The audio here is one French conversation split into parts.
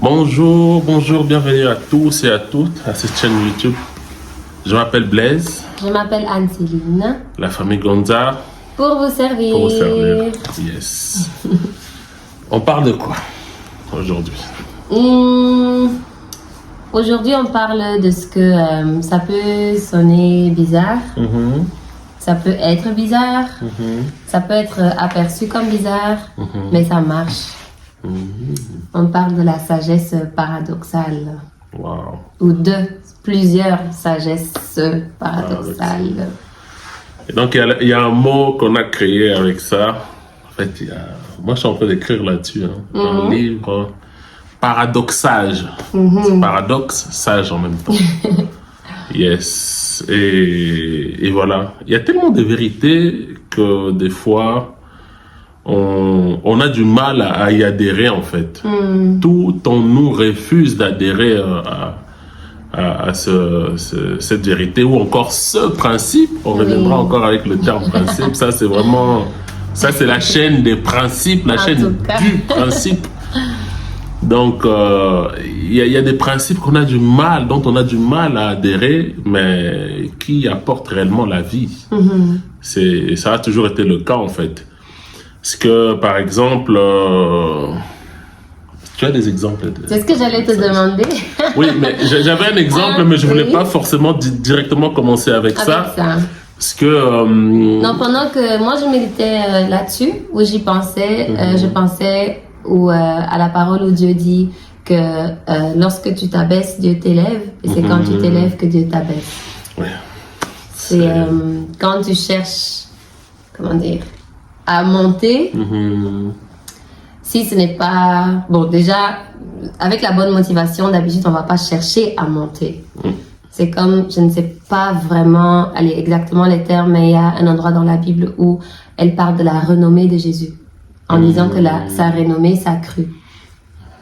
Bonjour, bonjour, bienvenue à tous et à toutes à cette chaîne YouTube. Je m'appelle Blaise. Je m'appelle Anne-Céline. La famille Gonza. Pour vous servir. Pour vous servir. Yes. On parle de quoi aujourd'hui? Aujourd'hui, on parle de ce que ça peut sonner bizarre. Ça peut être bizarre. Ça peut être aperçu comme bizarre. Mais ça marche. On parle de la sagesse paradoxale. Wow. Ou de plusieurs sagesses paradoxales. Et donc, il y a un mot qu'on a créé avec ça. En fait, moi, je suis en train d'écrire là-dessus. Un livre, paradoxage. Paradoxe, sage en même temps. Yes. Et voilà. Il y a tellement de vérités que des fois, on a du mal à y adhérer, en fait. Tout en nous refuse d'adhérer à cette vérité ou encore ce principe. On reviendra encore avec le terme principe. Ça, c'est vraiment... Ça, c'est la chaîne des principes, la chaîne du principe. Donc, il y a des principes dont on a du mal à adhérer, mais qui apportent réellement la vie. Ça a toujours été le cas, en fait. Parce que, par exemple, tu as des exemples? C'est ce que j'allais te demander. Oui, mais j'avais un exemple, mais je ne voulais pas forcément directement commencer avec ça. Parce que... Non, pendant que moi, je méditais là-dessus, où j'y pensais, je pensais à la parole où Dieu dit que lorsque tu t'abaisses, Dieu t'élève, et c'est quand tu t'élèves que Dieu t'abaisse. Oui. C'est quand tu cherches, comment dire, à monter, si ce n'est pas... Bon, déjà, avec la bonne motivation, d'habitude, on ne va pas chercher à monter. C'est comme, je ne sais pas vraiment exactement les termes, mais il y a un endroit dans la Bible où elle parle de la renommée de Jésus, en disant que sa renommée s'accrut.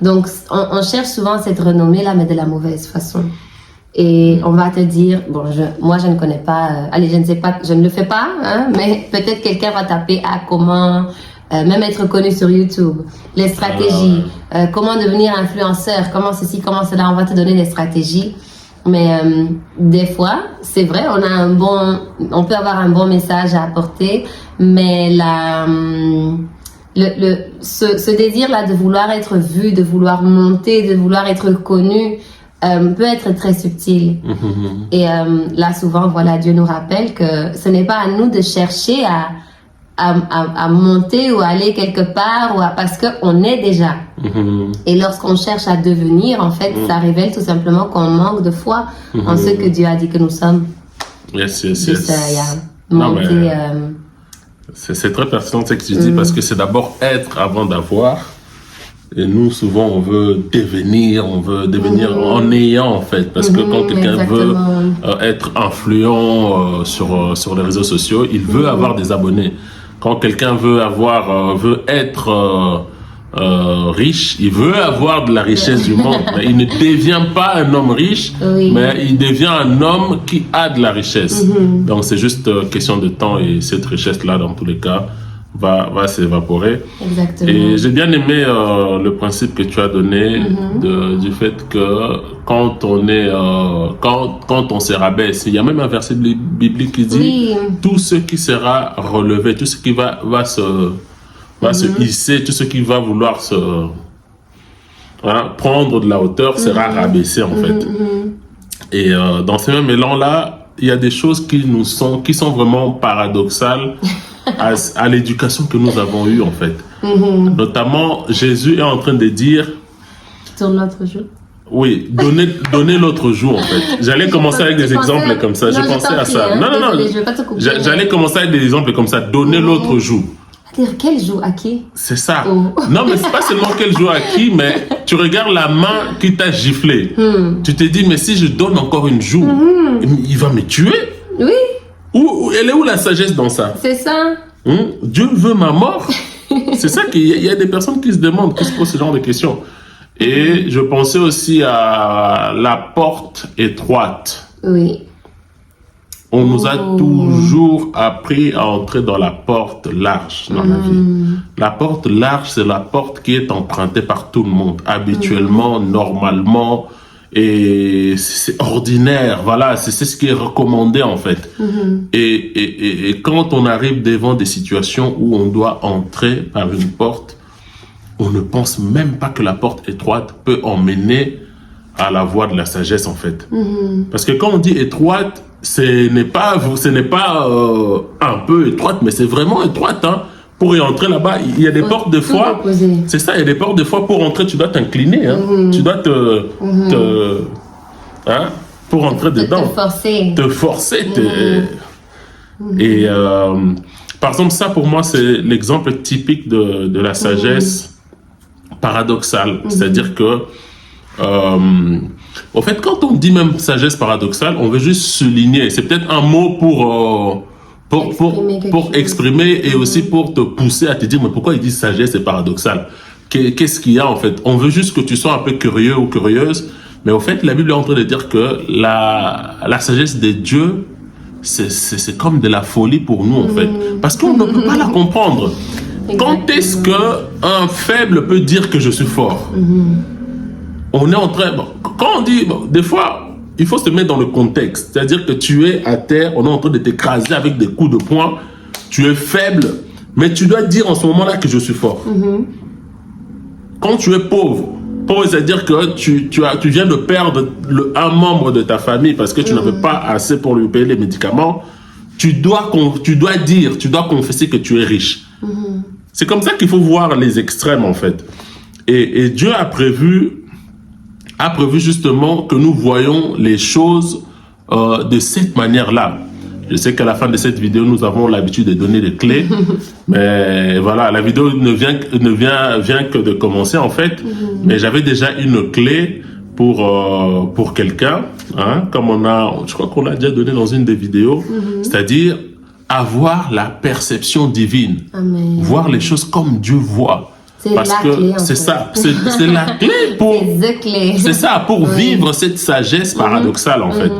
Donc, on cherche souvent cette renommée-là, mais de la mauvaise façon. Et on va te dire, bon, moi je ne connais pas, je ne sais pas, je ne le fais pas, hein, mais peut-être quelqu'un va taper à comment même être connu sur YouTube, les stratégies, comment devenir influenceur, comment ceci, comment cela, on va te donner des stratégies. Mais des fois, c'est vrai, on peut avoir un bon message à apporter, mais ce désir-là de vouloir être vu, de vouloir monter, de vouloir être connu, peut être très subtil. Et là, souvent, voilà, Dieu nous rappelle que ce n'est pas à nous de chercher à monter ou à aller quelque part parce qu'on est déjà. Et lorsqu'on cherche à devenir, en fait, ça révèle tout simplement qu'on manque de foi en ce que Dieu a dit que nous sommes. Yes. Monter, c'est très pertinent ce que tu dis parce que c'est d'abord être avant d'avoir. Et nous, souvent, on veut devenir en ayant, en fait. Parce que quand quelqu'un veut être influent sur les réseaux sociaux, il veut avoir des abonnés. Quand quelqu'un veut être riche, il veut avoir de la richesse du monde. Mais il ne devient pas un homme riche, mais il devient un homme qui a de la richesse. Donc, c'est juste question de temps et cette richesse-là, dans tous les cas, va s'évaporer. Exactement. Et j'ai bien aimé le principe que tu as donné du fait que quand on se rabaisse, il y a même un verset biblique qui dit tout ce qui sera relevé, tout ce qui va se hisser, tout ce qui va vouloir prendre de la hauteur sera rabaissé, en fait. Et dans ce même élan-là, il y a des choses qui sont vraiment paradoxales à l'éducation que nous avons eue, en fait. Notamment, Jésus est en train de dire... Tourne l'autre jour. Oui, donner l'autre jour, en fait. J'allais commencer avec des exemples comme ça. J'ai pensé à ça. Non. Je vais pas te couper. J'allais commencer avec des exemples comme ça. Donner l'autre jour. C'est-à-dire, quel jour à qui? C'est ça. Non, mais c'est pas seulement quel jour à qui, mais tu regardes la main qui t'a giflé. Tu te dis, mais si je donne encore une joue, il va me tuer. Oui. Elle est où la sagesse dans ça? C'est ça. Dieu veut ma mort. C'est ça qu'il y a des personnes qui se demandent, qui se posent ce genre de questions. Et je pensais aussi à la porte étroite. Oui. On nous a toujours appris à entrer dans la porte large dans la vie. La porte large, c'est la porte qui est empruntée par tout le monde, habituellement, normalement, et c'est ordinaire, voilà, c'est ce qui est recommandé en fait. Et quand on arrive devant des situations où on doit entrer par une porte, on ne pense même pas que la porte étroite peut emmener à la voie de la sagesse en fait. Parce que quand on dit étroite, ce n'est pas un peu étroite, mais c'est vraiment étroite. Hein. Pour y entrer là-bas, il y a des portes de fois. C'est ça, il y a des portes de fois pour entrer, tu dois t'incliner. Hein. Tu dois hein, pour entrer dedans. Te forcer. Et par exemple, ça pour moi, c'est l'exemple typique de la sagesse paradoxale. C'est-à-dire que en fait, quand on dit même sagesse paradoxale, on veut juste souligner. C'est peut-être un mot pour exprimer et aussi pour te pousser à te dire mais pourquoi il dit sagesse et paradoxale? Qu'est-ce qu'il y a en fait? On veut juste que tu sois un peu curieux ou curieuse, mais au fait, la Bible est en train de dire que la sagesse de Dieu, c'est comme de la folie pour nous en fait, parce qu'on ne peut pas la comprendre. Quand est-ce qu'un faible peut dire que je suis fort? On est en train... quand on dit... des fois, il faut se mettre dans le contexte. C'est-à-dire que tu es à terre, on est en train de t'écraser avec des coups de poing. Tu es faible, mais tu dois dire en ce moment-là que je suis fort. Quand tu es pauvre, c'est-à-dire que tu viens de perdre un membre de ta famille parce que tu n'avais pas assez pour lui payer les médicaments, tu dois confesser que tu es riche. C'est comme ça qu'il faut voir les extrêmes, en fait. Et Dieu a prévu justement que nous voyons les choses de cette manière-là. Je sais qu'à la fin de cette vidéo, nous avons l'habitude de donner des clés, mais voilà, la vidéo ne vient que de commencer en fait, mais j'avais déjà une clé pour quelqu'un, hein, comme je crois qu'on l'a déjà donné dans une des vidéos, c'est-à-dire avoir la perception divine, Amen. Voir les choses comme Dieu voit. Parce que c'est ça, c'est la clé pour... C'est ça, pour vivre cette sagesse paradoxale, en fait.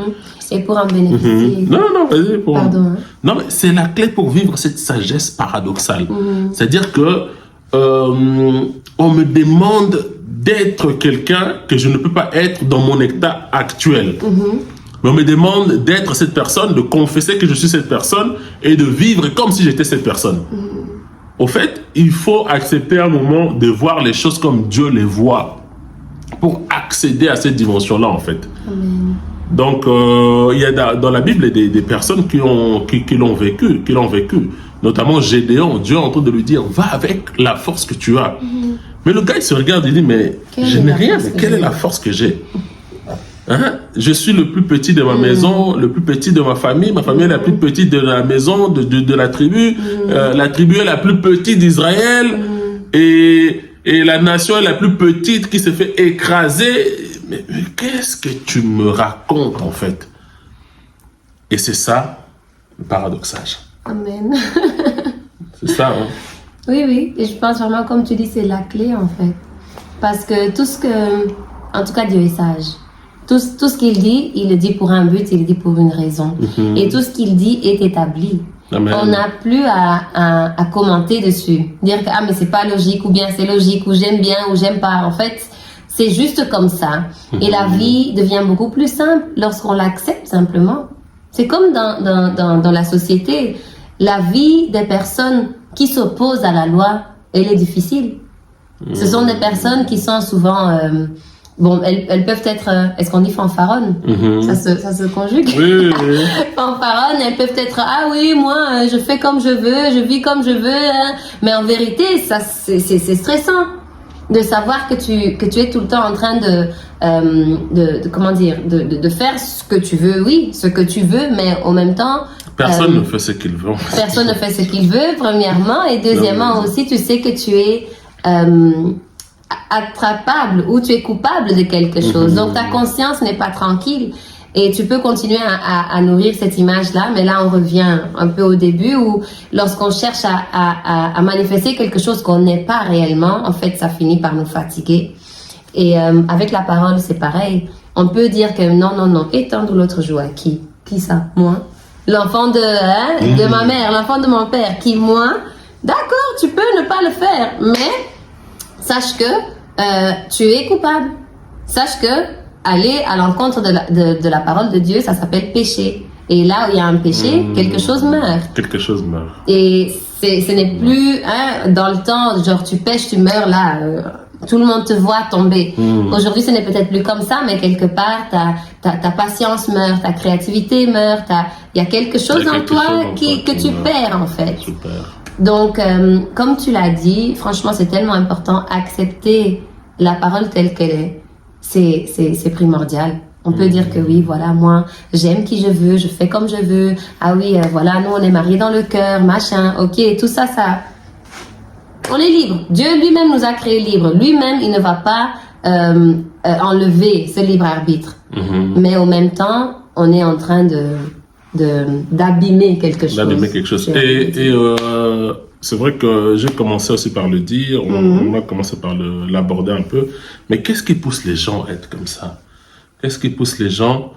Et pour en bénéficier. Non, vas-y. Pardon. Hein. Non, mais c'est la clé pour vivre cette sagesse paradoxale. C'est-à-dire que on me demande d'être quelqu'un que je ne peux pas être dans mon état actuel. Mais on me demande d'être cette personne, de confesser que je suis cette personne et de vivre comme si j'étais cette personne. Au fait, il faut accepter un moment de voir les choses comme Dieu les voit pour accéder à cette dimension-là, en fait. Amen. Donc, il y a dans la Bible des personnes qui l'ont vécu, notamment Gédéon. Dieu est en train de lui dire, va avec la force que tu as. Mais le gars, il se regarde et dit, mais je n'ai rien, mais quelle est la force que j'ai? Hein? Je suis le plus petit de ma maison, le plus petit de ma famille est la plus petite de la maison, de la tribu. La tribu est la plus petite d'Israël et la nation est la plus petite qui s'est fait écraser. Mais qu'est-ce que tu me racontes en fait? Et c'est ça le paradoxage. Amen. C'est ça, hein? Oui, et je pense vraiment, comme tu dis, c'est la clé en fait. Parce que tout ce que, en tout cas, Dieu est sage. Tout ce qu'il dit, il le dit pour un but, il le dit pour une raison. Et tout ce qu'il dit est établi. Amen. On n'a plus à commenter dessus. Dire que, mais c'est pas logique, ou bien c'est logique, ou j'aime bien, ou j'aime pas. En fait, c'est juste comme ça. Et la vie devient beaucoup plus simple lorsqu'on l'accepte simplement. C'est comme dans la société. La vie des personnes qui s'opposent à la loi, elle est difficile. Ce sont des personnes qui sont souvent... elles peuvent être... est-ce qu'on dit fanfaronnes? Ça se conjugue? Oui. Fanfaronnes, elles peuvent être... Ah oui, moi, je fais comme je veux, je vis comme je veux. Hein. Mais en vérité, ça, c'est stressant de savoir que tu es tout le temps en train de faire ce que tu veux. Oui, ce que tu veux, mais en même temps... Personne ne fait ce qu'il veut. Personne ne fait ce qu'il veut, premièrement. Et deuxièmement aussi, tu sais que tu es... attrapable ou tu es coupable de quelque chose. Donc ta conscience n'est pas tranquille et tu peux continuer à nourrir cette image-là, mais là on revient un peu au début où lorsqu'on cherche à manifester quelque chose qu'on n'est pas réellement, en fait ça finit par nous fatiguer. Et avec la parole c'est pareil. On peut dire que non, étendre l'autre joue à qui? Qui ça? Moi? l'enfant de ma mère, l'enfant de mon père, qui moi, d'accord, tu peux ne pas le faire, mais sache que tu es coupable. Sache que aller à l'encontre de la parole de Dieu, ça s'appelle péché. Et là où il y a un péché, quelque chose meurt. Quelque chose meurt. Et ce n'est plus dans le temps, genre tu pêches, tu meurs là, tout le monde te voit tomber. Aujourd'hui, ce n'est peut-être plus comme ça, mais quelque part, ta patience meurt, ta créativité meurt, il y a quelque chose en toi que tu perds en fait. Super. Donc, comme tu l'as dit, franchement, c'est tellement important, accepter la parole telle qu'elle est. C'est primordial. On peut dire que oui, voilà, moi, j'aime qui je veux, je fais comme je veux. Ah oui, voilà, nous, on est mariés dans le cœur, machin. Ok, tout ça, on est libre. Dieu lui-même nous a créés libres. Lui-même, il ne va pas enlever ce libre arbitre. Mais au même temps, on est en train d'abîmer quelque chose. D'abîmer quelque chose. Et c'est vrai que j'ai commencé aussi par le dire, on a commencé par l'aborder un peu. Mais qu'est-ce qui pousse les gens à être comme ça? Qu'est-ce qui pousse les gens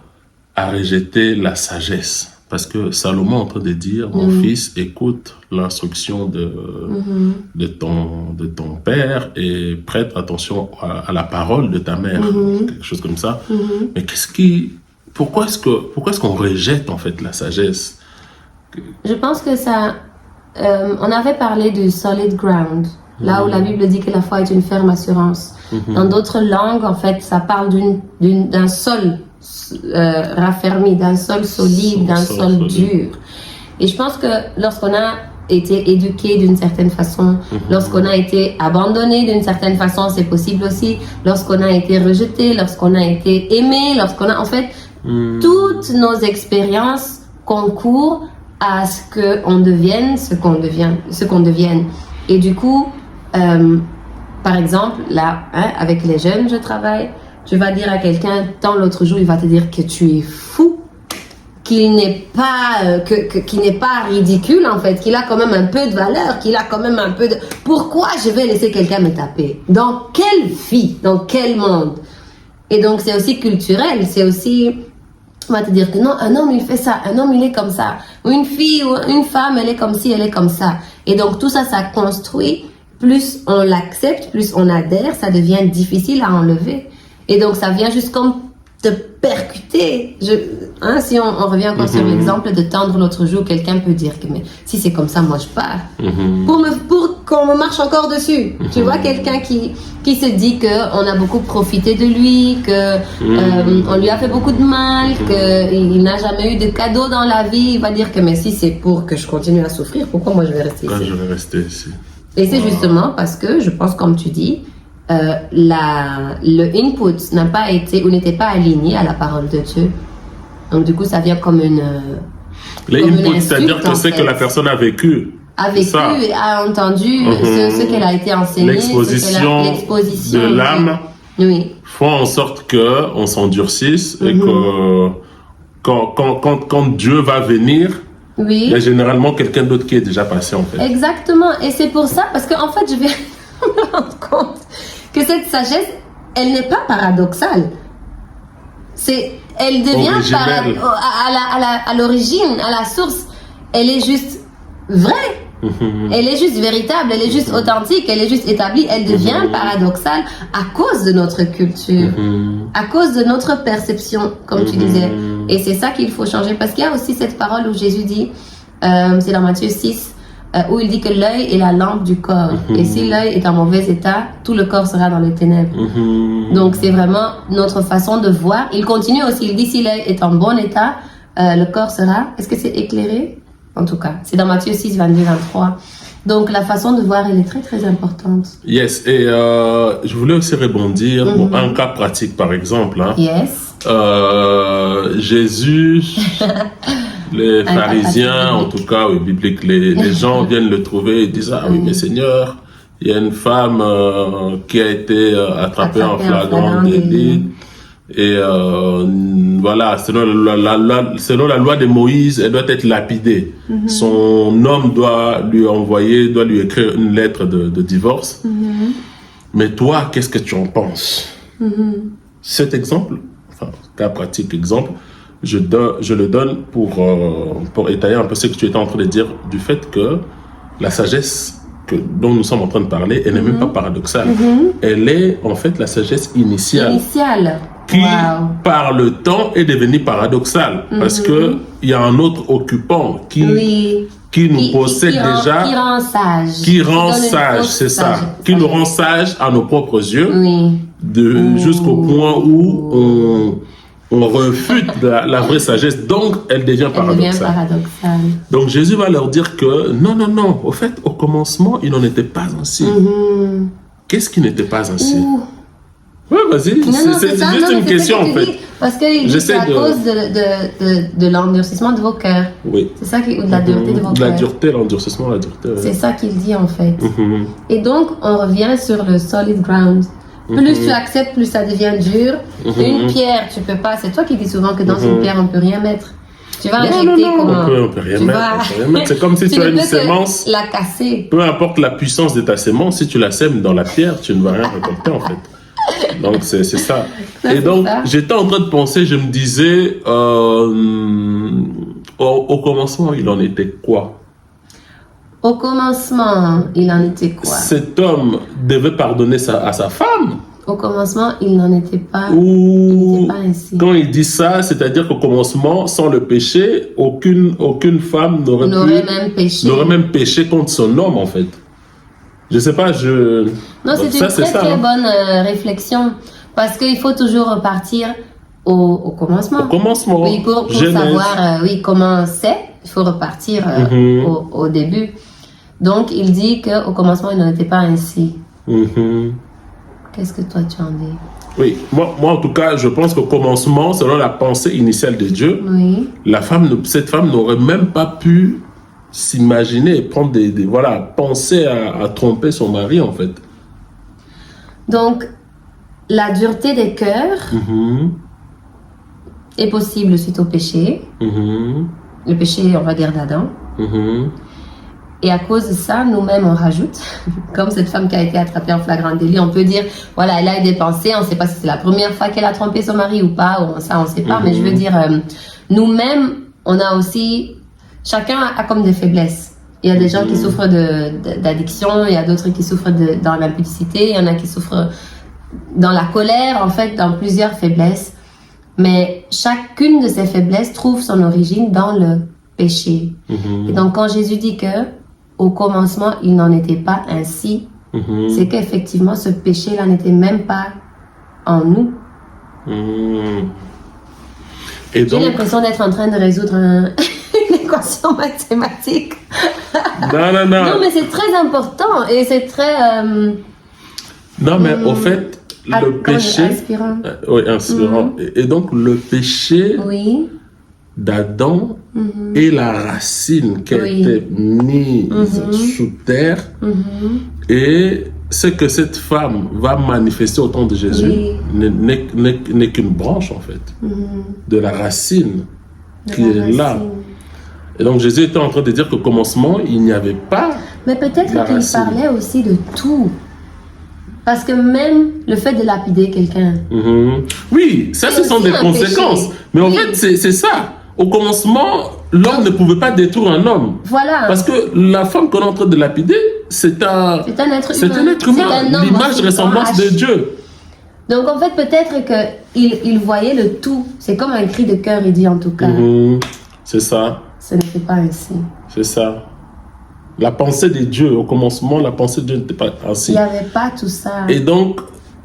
à rejeter la sagesse? Parce que Salomon est en train de dire, mon fils, écoute l'instruction de ton père et prête attention à la parole de ta mère, quelque chose comme ça. Mais pourquoi est-ce qu'on rejette en fait la sagesse? Je pense que ça, on avait parlé du solid ground, là où la Bible dit que la foi est une ferme assurance. Dans d'autres langues, en fait, ça parle d'un sol raffermi, d'un sol solide, d'un sol dur. Et je pense que lorsqu'on a été éduqué d'une certaine façon, lorsqu'on a été abandonné d'une certaine façon, c'est possible aussi, lorsqu'on a été rejeté, lorsqu'on a été aimé, en fait, toutes nos expériences concourent à ce qu'on devienne ce qu'on devienne. Et du coup, par exemple, là, avec les jeunes, je travaille. Tu vas dire à quelqu'un, tant l'autre jour, il va te dire que tu es fou, qu'il n'est pas ridicule en fait, qu'il a quand même un peu de valeur, qu'il a quand même un peu de... Pourquoi je vais laisser quelqu'un me taper? Dans quelle vie? Dans quel monde? Et donc c'est aussi culturel, c'est aussi... On va te dire que non, un homme il fait ça, un homme il est comme ça, ou une fille ou une femme elle est comme ci, elle est comme ça. Et donc tout ça, ça construit. Plus on l'accepte, plus on adhère, ça devient difficile à enlever. Et donc, ça vient juste comme te percuter. Si on revient encore sur l'exemple de tendre l'autre jour, quelqu'un peut dire que mais si c'est comme ça, moi je pars. Pour qu'on me marche encore dessus. Tu vois, quelqu'un qui se dit qu'on a beaucoup profité de lui, on lui a fait beaucoup de mal, qu'il n'a jamais eu de cadeau dans la vie, il va dire que mais si c'est pour que je continue à souffrir, pourquoi moi je vais rester ici? Je vais rester ici. Et c'est justement parce que je pense, comme tu dis, le input n'a pas été ou n'était pas aligné à la parole de Dieu. Donc du coup, ça vient comme une input, c'est-à-dire que c'est que la personne a vécu. Et a entendu ce qu'elle a été enseignée. L'exposition de l'âme font en sorte qu'on s'endurcisse et que quand Dieu va venir, il y a généralement quelqu'un d'autre qui est déjà passé en fait. Exactement. Et c'est pour ça, parce qu'en fait, je vais me rendre compte que cette sagesse, elle n'est pas paradoxale. Elle devient à l'origine, à la source. Elle est juste vraie. Elle est juste véritable, elle est juste authentique, elle est juste établie. Elle devient paradoxale à cause de notre culture, à cause de notre perception, comme tu disais. Et c'est ça qu'il faut changer, parce qu'il y a aussi cette parole où Jésus dit, c'est dans Matthieu 6, où il dit que l'œil est la lampe du corps. Et si l'œil est en mauvais état, tout le corps sera dans les ténèbres. Donc c'est vraiment notre façon de voir. Il continue aussi, il dit si l'œil est en bon état, le corps sera... Est-ce que c'est éclairé? En tout cas, c'est dans Matthieu 6, 22, 23. Donc la façon de voir, elle est très très importante. Yes, et je voulais aussi rebondir pour un cas pratique par exemple. Yes. Jésus, les pharisiens, en tout cas, oui, biblique, les gens viennent le trouver et disent, ah oui, mais Seigneur, il y a une femme qui a été attrapée en flagrant délit. Et voilà, selon la loi de Moïse, elle doit être lapidée. Son homme doit lui écrire une lettre de divorce. Mais toi, qu'est-ce que tu en penses? Cet exemple, cas pratique exemple, je le donne pour étayer un peu ce que tu étais en train de dire, du fait que la sagesse dont nous sommes en train de parler, elle n'est même pas paradoxale. Elle est en fait la sagesse initiale. Qui, par le temps, est devenue paradoxale. Parce qu'il y a un autre occupant qui nous possède déjà. Qui rend sage. Qui rend sage, c'est ça. Qui nous rend sage à nos propres yeux. Jusqu'au point où on refute la vraie sagesse. Donc, elle devient paradoxale. Donc, Jésus va leur dire que non. Au fait, au commencement, il n'en était pas ainsi. Qu'est-ce qui n'était pas ainsi? Oui, vas-y. C'est juste une question, en fait. Parce qu'il dit que c'est à cause de l'endurcissement de vos cœurs. Oui. C'est ça ou de la dureté de vos cœurs. La dureté, l'endurcissement, la dureté. C'est ça qu'il dit, en fait. Et donc, on revient sur le solid ground. Plus tu acceptes, plus ça devient dur. Une pierre, tu peux pas. C'est toi qui dis souvent que dans une pierre, on peut rien mettre. Tu vas l'injecter comment? On peut rien mettre. C'est comme si tu as une sémence. La casser. Peu importe la puissance de ta sémence, si tu la sèmes dans la pierre, tu ne vas rien récolter, en fait. Donc, c'est ça. Et donc, j'étais en train de penser, je me disais, au commencement, il en était quoi? Au commencement, il en était quoi? Cet homme devait pardonner à sa femme. Au commencement, il n'en était pas. Ou il n'était pas ainsi. Quand il dit ça, c'est-à-dire qu'au commencement, sans le péché, aucune femme n'aurait même péché contre son homme, en fait. Je sais pas, Non, c'est une très bonne réflexion. Parce qu'il faut toujours repartir au commencement. Au commencement. Oui, pour savoir comment c'est, il faut repartir au début. Donc, il dit qu'au commencement, il n'en était pas ainsi. Qu'est-ce que toi, tu en dis? Oui, moi, en tout cas, je pense qu'au commencement, selon la pensée initiale de Dieu, cette femme n'aurait même pas pu s'imaginer, prendre penser à tromper son mari, en fait. Donc, la dureté des cœurs est possible suite au péché. Le péché, on va dire, d'Adam. Et à cause de ça, nous-mêmes, on rajoute, comme cette femme qui a été attrapée en flagrant délit, on peut dire, voilà, elle a eu des pensées, on ne sait pas si c'est la première fois qu'elle a trompé son mari ou pas, ou ça, on ne sait pas, mais je veux dire, nous-mêmes, on a aussi, chacun a comme des faiblesses. Il y a des gens qui souffrent d'addiction, il y a d'autres qui souffrent dans l'impudicité, il y en a qui souffrent dans la colère, en fait, dans plusieurs faiblesses. Mais chacune de ces faiblesses trouve son origine dans le péché. Et donc, quand Jésus dit que au commencement, il n'en était pas ainsi, c'est qu'effectivement, ce péché-là n'était même pas en nous. Et donc, j'ai l'impression d'être en train de résoudre une équation mathématique. Non, mais c'est très important et c'est très... Non, mais au fait, le péché... Inspirant. Inspirant. Et donc, le péché d'Adam est la racine qui a été mise sous terre. Et ce que cette femme va manifester au temps de Jésus n'est qu'une branche, en fait, de la racine qui est là. Et donc, Jésus était en train de dire qu'au commencement, il n'y avait pas. Mais peut-être qu'il parlait aussi de tout. Parce que même le fait de lapider quelqu'un. Oui, ça, ce sont des conséquences. Mais en fait, c'est ça. Au commencement, l'homme ne pouvait pas détruire un homme. Voilà. Parce que la femme qu'on est en train de lapider, c'est un être humain, l'image de ressemblance de Dieu. Donc en fait, peut-être qu'il voyait le tout. C'est comme un cri de cœur, il dit en tout cas. C'est ça. Ce n'était pas ainsi. C'est ça. La pensée de Dieu, au commencement, la pensée de Dieu n'était pas ainsi. Il n'y avait pas tout ça. Et donc,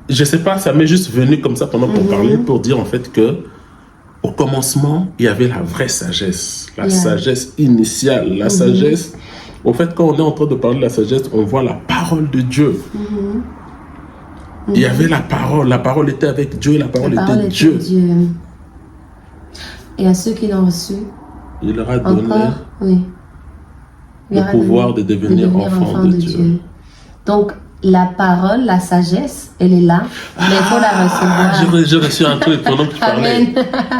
je ne sais pas, ça m'est juste venu comme ça pendant qu'on parlait pour dire en fait que au commencement, il y avait la vraie sagesse, la sagesse initiale, la sagesse. Au fait, quand on est en train de parler de la sagesse, on voit la parole de Dieu. Il y avait la parole était avec Dieu, la parole était Dieu. Et à ceux qui l'ont reçu, il leur a donné le pouvoir de devenir enfants de Dieu. Donc, la parole, la sagesse, elle est là, mais il faut la recevoir. J'ai reçu un truc pendant que tu parlais.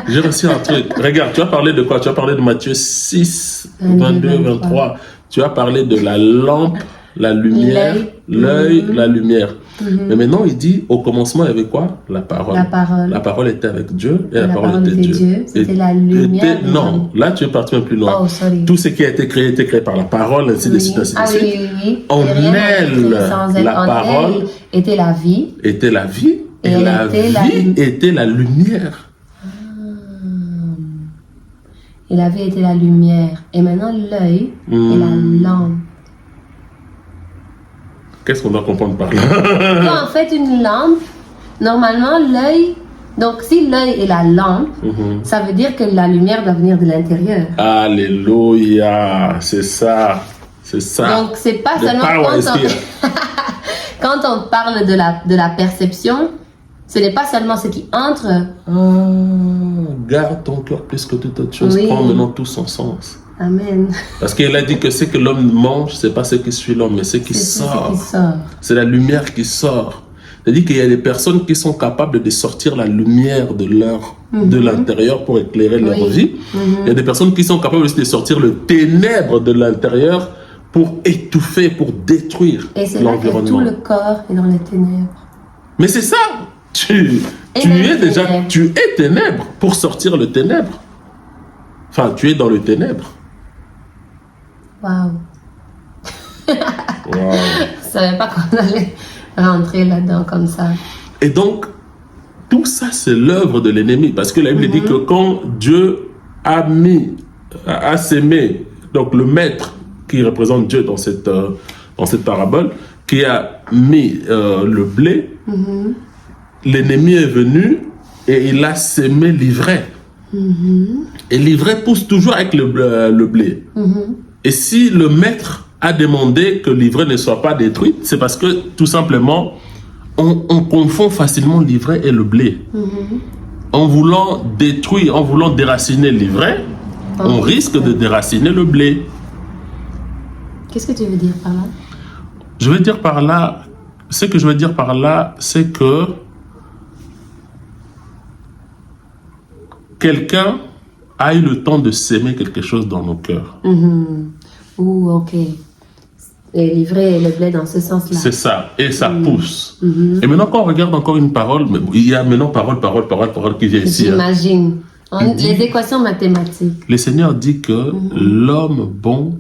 J'ai reçu un truc. Regarde, tu as parlé de quoi? Tu as parlé de Matthieu 6, 22, 23. Tu as parlé de la lampe la lumière, l'œil, la lumière. Mais maintenant, il dit, au commencement, il y avait quoi? La parole. La parole. La parole était avec Dieu et la parole était Dieu. Dieu. C'était la lumière. Non, là, tu es parti un peu plus loin. Oh, sorry. Tout ce qui a été créé par la parole, ainsi de suite, ainsi de suite. Oui. En elle, la parole était la vie. Était la vie. Et la vie était la lumière. Et la vie était la lumière. Et maintenant, l'œil est la lampe. Qu'est-ce qu'on doit comprendre par là? En fait, une lampe, normalement, l'œil... Donc, si l'œil est la lampe, ça veut dire que la lumière doit venir de l'intérieur. Alléluia, c'est ça. C'est ça. Donc, c'est pas seulement quand on parle de la perception, ce n'est pas seulement ce qui entre. Garde ton cœur plus que toute autre chose. Prends maintenant tout son sens. Amen. Parce qu'il a dit que ce que l'homme mange, c'est pas ce qui suit l'homme, mais ce qui sort. C'est la lumière qui sort. C'est-à-dire qu'il y a des personnes qui sont capables de sortir la lumière de l'intérieur pour éclairer leur vie. Il y a des personnes qui sont capables aussi de sortir le ténèbre de l'intérieur pour étouffer, pour détruire l'environnement. Et c'est là que tout le corps est dans les ténèbres. Mais c'est ça. Tu es ténèbre pour sortir le ténèbre. Enfin, tu es dans le ténèbre. Waouh. Je ne savais pas qu'on allait rentrer là-dedans comme ça. Et donc, tout ça, c'est l'œuvre de l'ennemi. Parce que la Bible dit que quand Dieu a sémé, donc le maître qui représente Dieu dans cette parabole, qui a mis le blé, l'ennemi est venu et il a sémé l'ivraie. Et l'ivraie pousse toujours avec le blé. Et si le maître a demandé que l'ivraie ne soit pas détruite, c'est parce que tout simplement, on confond facilement l'ivraie et le blé. En voulant détruire, en voulant déraciner l'ivraie, on risque de déraciner le blé. Qu'est-ce que tu veux dire par là? Je veux dire par là, ce que je veux dire par là, c'est que quelqu'un a eu le temps de s'aimer quelque chose dans nos cœurs. Ok. Et livrer le blé dans ce sens-là. C'est ça. Et ça pousse. Et maintenant, quand on regarde encore une parole, il y a maintenant parole qui vient ici. J'imagine. Les équations mathématiques. Le Seigneur dit que l'homme bon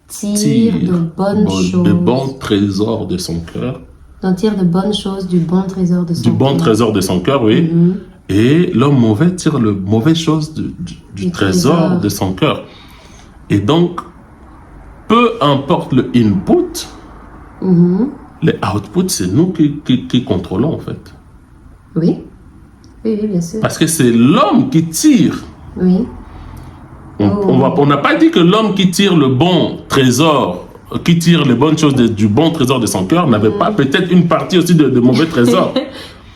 tire de bonnes choses. De bons trésors de son cœur. On tire de bonnes choses du bon trésor de son cœur. Du bon trésor de son cœur, oui. Et l'homme mauvais tire le mauvais chose du trésor de son cœur. Et donc, peu importe le input, les outputs, c'est nous qui contrôlons en fait. Oui, bien sûr. Parce que c'est l'homme qui tire. Oui. On n'a pas dit que l'homme qui tire le bon trésor, qui tire les bonnes choses du bon trésor de son cœur, n'avait pas peut-être une partie aussi de mauvais trésors.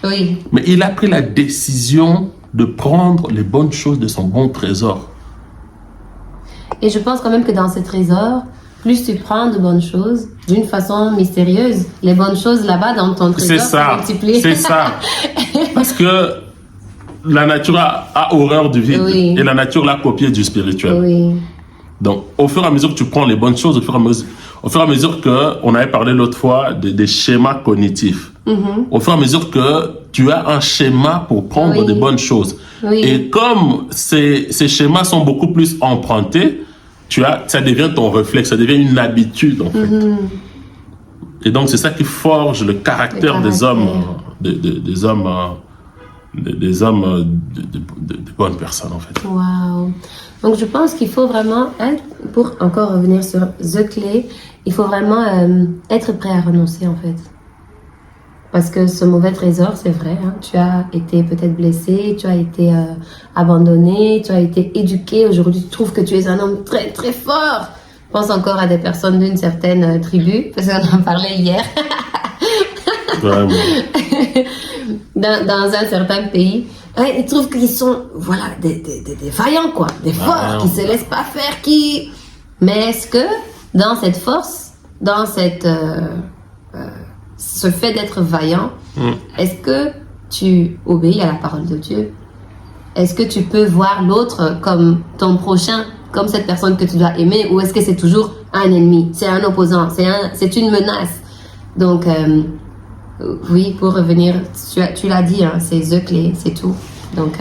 Oui. Mais il a pris la décision de prendre les bonnes choses de son bon trésor. Et je pense quand même que dans ce trésor, plus tu prends de bonnes choses, d'une façon mystérieuse, les bonnes choses là-bas dans ton trésor se multiplient. C'est ça. Parce que la nature a horreur du vide. Et la nature l'a copié du spirituel. Oui. Donc, au fur et à mesure que tu prends les bonnes choses, au fur et à mesure que, on avait parlé l'autre fois des schémas cognitifs. Au fur et à mesure que tu as un schéma pour prendre des bonnes choses. Et comme ces schémas sont beaucoup plus empruntés, ça devient ton réflexe, ça devient une habitude en fait. Et donc c'est ça qui forge le caractère des hommes, des hommes de bonnes personnes en fait. Wow. Donc je pense qu'il faut vraiment, pour encore revenir sur The Clé, il faut vraiment être prêt à renoncer en fait. Parce que ce mauvais trésor, c'est vrai, tu as été peut-être blessé, tu as été abandonné, tu as été éduqué. Aujourd'hui, tu trouves que tu es un homme très, très fort. Je pense encore à des personnes d'une certaine tribu, parce qu'on en parlait hier. Vraiment. dans un certain pays. Ils trouvent qu'ils sont, des vaillants, quoi. Des forts, qui ne se laissent pas faire, Mais est-ce que, dans cette force, dans cette... ce fait d'être vaillant, est-ce que tu obéis à la parole de Dieu? Est-ce que tu peux voir l'autre comme ton prochain, comme cette personne que tu dois aimer ou est-ce que c'est toujours un ennemi, c'est un opposant, c'est une menace? Donc, oui, pour revenir, tu l'as dit, hein, c'est The Clé, c'est tout. Donc,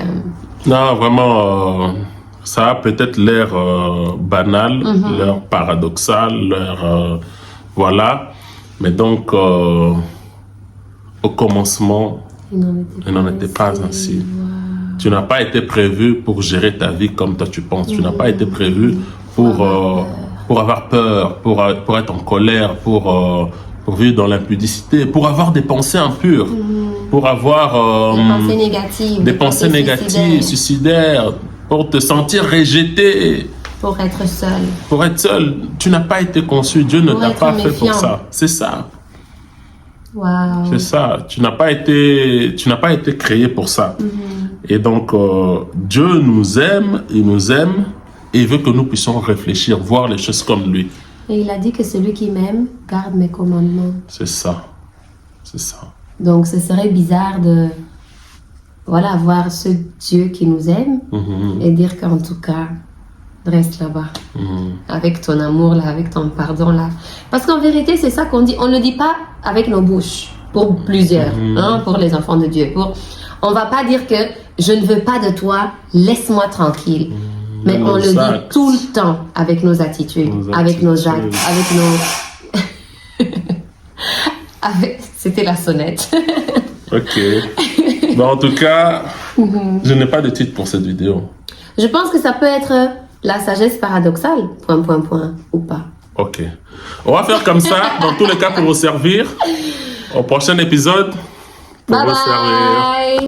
non, vraiment, ça a peut-être l'air banal, l'air paradoxal, l'air... voilà. Mais donc, au commencement, il n'en était pas ainsi. Wow. Tu n'as pas été prévu pour gérer ta vie comme toi tu penses. Tu n'as pas été prévu pour avoir peur, pour être en colère, pour vivre dans l'impudicité, pour avoir des pensées impures, pour avoir des pensées négatives, suicidaires, pour te sentir rejeté. Pour être seul. Pour être seul. Tu n'as pas été conçu. Dieu ne t'a pas fait pour ça. C'est ça. Wow. C'est ça. Tu n'as pas été créé pour ça. Et donc, Dieu nous aime, il nous aime, et il veut que nous puissions réfléchir, voir les choses comme lui. Et il a dit que celui qui m'aime garde mes commandements. C'est ça. C'est ça. Donc, ce serait bizarre de voir ce Dieu qui nous aime et dire qu'en tout cas, reste là-bas. Avec ton amour, là, avec ton pardon, là. Parce qu'en vérité, c'est ça qu'on dit. On ne le dit pas avec nos bouches, pour plusieurs, pour les enfants de Dieu. On ne va pas dire que je ne veux pas de toi, laisse-moi tranquille. Mais on le dit tout le temps avec nos attitudes, avec nos actes, avec nos... C'était la sonnette. Ok. Bon, en tout cas, je n'ai pas de titre pour cette vidéo. Je pense que ça peut être la sagesse paradoxale, ... ou pas. Ok. On va faire comme ça, dans tous les cas, pour vous servir. Au prochain épisode, pour vous servir.